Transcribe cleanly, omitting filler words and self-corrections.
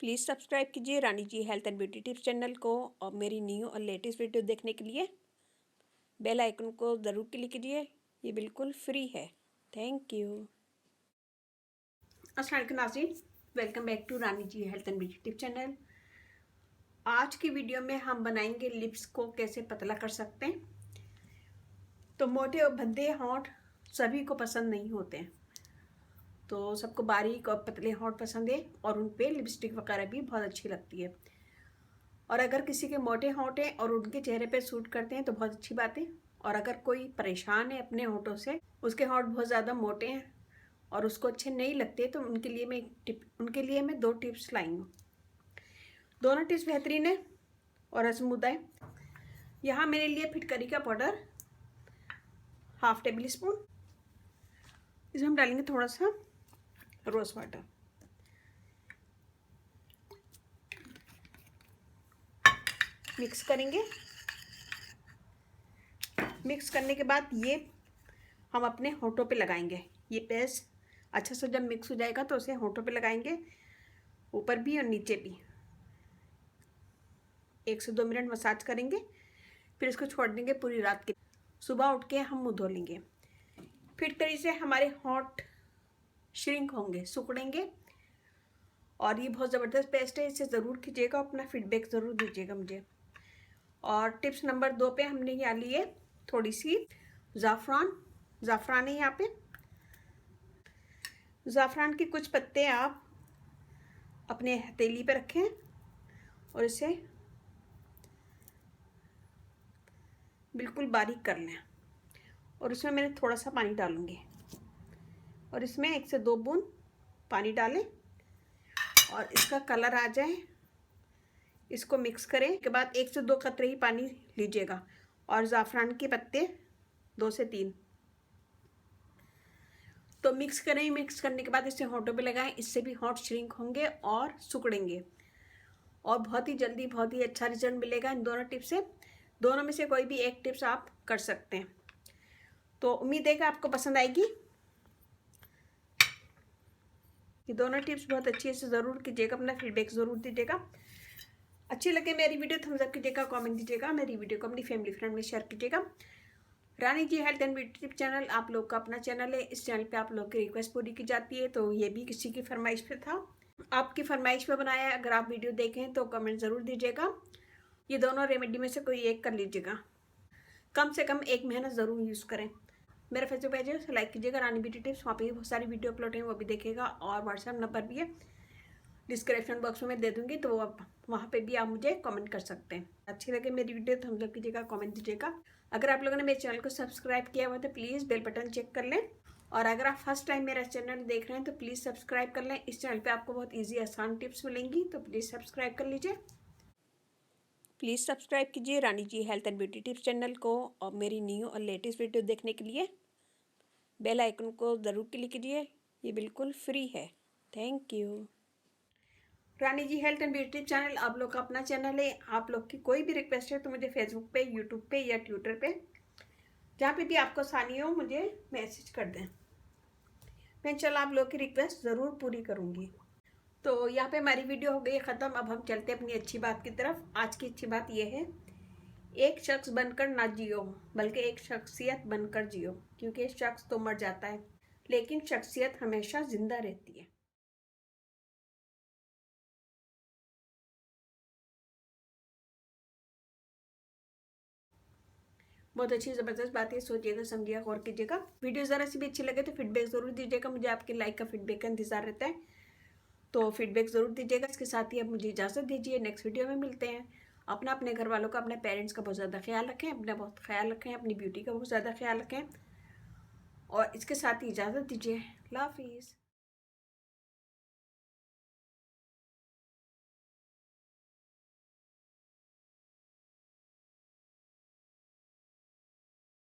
Please subscribe कीजिए Rani ji health and beauty tips channel को और मेरी न्यू और लेटेस्ट वीडियो देखने के लिए बेल आइकन को ज़रूर क्लिक कीजिए। ये बिल्कुल फ्री है। Thank you. अस्सलाम वालेकुम नाज़रीन, welcome back to Rani ji health and beauty tips channel. आज की वीडियो में हम बनाएंगे लिप्स को कैसे पतला कर सकते हैं। तो मोटे और भद्दे होंठ सभी को पसंद नहीं होते हैं, तो सबको बारीक और पतले होंठ पसंद है और उन पे लिपस्टिक वगैरह भी बहुत अच्छी लगती है। और अगर किसी के मोटे होंठ हैं और उनके चेहरे पे सूट करते हैं तो बहुत अच्छी बात है। और अगर कोई परेशान है अपने होंठों से, उसके होंठ बहुत ज़्यादा मोटे हैं और उसको अच्छे नहीं लगते, तो उनके लिए मैं 2 टिप्स लाई हूँ। दोनों टिप्स बेहतरीन है और आजमूदा है। यहाँ मेरे लिए फिटकरी का पाउडर 1/2 टेबल स्पून, इसमें हम डालेंगे थोड़ा सा रोज़ वाटर। मिक्स करेंगे। मिक्स करने के बाद ये हम अपने होंठों पे लगाएंगे। ये पेस्ट अच्छा से जब मिक्स हो जाएगा तो उसे होंठों पे लगाएंगे, ऊपर भी और नीचे भी। 1 से 2 मिनट मसाज करेंगे, फिर इसको छोड़ देंगे पूरी रात के। सुबह उठ के हम मुँह धो लेंगे। फिटकरी से हमारे होंठ श्रिंक होंगे, सिकुड़ेंगे और ये बहुत ज़बरदस्त पेस्ट है। इसे ज़रूर कीजिएगा, अपना फीडबैक ज़रूर दीजिएगा मुझे। और टिप्स नंबर 2 पे हमने यहाँ लिए थोड़ी सी ज़ाफ़रान है यहाँ पे। ज़ाफ़रान के कुछ पत्ते आप अपने हथेली पे रखें और इसे बिल्कुल बारीक कर लें। और इसमें मैंने थोड़ा सा पानी डालूंगी और इसमें 1 से 2 बूंद पानी डालें और इसका कलर आ जाए, इसको मिक्स करें। के बाद 1 से 2 कतरे ही पानी लीजिएगा और ज़ाफ़रान के पत्ते 2 से 3। तो मिक्स करें। मिक्स करने के बाद इसे होंठों पे लगाएं। इससे भी होंठ श्रिंक होंगे और सिकुड़ेंगे और बहुत ही जल्दी बहुत ही अच्छा रिजल्ट मिलेगा इन दोनों टिप्स से। दोनों में से कोई भी एक टिप्स आप कर सकते हैं। तो उम्मीद है कि आपको पसंद आएगी। ये दोनों टिप्स बहुत अच्छी से ज़रूर कीजिएगा, अपना फीडबैक ज़रूर दीजिएगा। अच्छी लगे मेरी वीडियो थम्स अप कीजिएगा, कमेंट दीजिएगा, मेरी वीडियो को अपनी फैमिली फ्रेंड में शेयर कीजिएगा। Rani ji health and beauty tip channel आप लोग का अपना चैनल है। इस चैनल पे आप लोग की रिक्वेस्ट पूरी की जाती है, तो ये भी किसी की फरमाइश पे था, आपकी फरमाइश पे बनाया है। अगर आप वीडियो देखें तो कमेंट ज़रूर दीजिएगा। ये दोनों रेमेडी में से कोई एक कर लीजिएगा, कम से कम 1 महीना ज़रूर यूज़ करें। मेरा फेसबुक पेज है, उसे लाइक कीजिएगा रानी ब्यूटी टिप्स, वहाँ पे बहुत सारी वीडियो अपलोड हैं, वो भी देखेगा। और व्हाट्सएप नंबर भी है, डिस्क्रिप्शन बॉक्स में मैं दे दूँगी, तो आप वहाँ पे भी आप मुझे कमेंट कर सकते हैं। अच्छी लगे मेरी वीडियो तो थम्स अप कीजिएगा, कमेंट दीजिएगा। अगर आप लोगों ने मेरे चैनल को सब्सक्राइब किया हुआ तो प्लीज़ बेल बटन चेक कर लें। और अगर आप फर्स्ट टाइम मेरा चैनल देख रहे हैं तो प्लीज़ सब्सक्राइब कर लें। इस चैनल पे आपको बहुत इजी आसान टिप्स मिलेंगी, तो प्लीज़ सब्सक्राइब कर लीजिए। प्लीज़ सब्सक्राइब कीजिए Rani ji health and beauty tips channel को और मेरी न्यू और लेटेस्ट वीडियो देखने के लिए बेल आइकन को ज़रूर क्लिक कीजिए। ये बिल्कुल फ्री है। Thank you. Rani ji health and beauty channel आप लोग का अपना चैनल है। आप लोग की कोई भी रिक्वेस्ट है तो मुझे फेसबुक पे, यूट्यूब पे या ट्विटर पे, जहाँ पे भी आपको आसानी हो, मुझे मैसेज कर दें। मैं इंशाल्लाह आप लोग की रिक्वेस्ट ज़रूर पूरी करूँगी। तो यहाँ पे हमारी वीडियो हो गई ख़त्म। अब हम चलते हैं अपनी अच्छी बात की तरफ। आज की अच्छी बात यह है, एक शख्स बनकर ना जियो बल्कि एक शख्सियत बनकर जियो, क्योंकि शख्स तो मर जाता है लेकिन शख्सियत हमेशा जिंदा रहती है। बहुत अच्छी ज़बरदस्त बात है, सोचिएगा, समझिएगा, गौर कीजिएगा। वीडियो ज़रा सी भी अच्छी लगे तो फीडबैक ज़रूर दीजिएगा, मुझे आपके लाइक का फीडबैक का इंतजार रहता है, तो फीडबैक ज़रूर दीजिएगा। इसके साथ ही अब मुझे इजाज़त दीजिए, नेक्स्ट वीडियो में मिलते हैं। अपने घर वालों का, अपने पेरेंट्स का बहुत ज़्यादा ख्याल रखें, अपना बहुत ख्याल रखें, अपनी ब्यूटी का बहुत ज़्यादा ख्याल रखें और इसके साथ ही इजाज़त दीजिए। अल्लाह हाफिज़।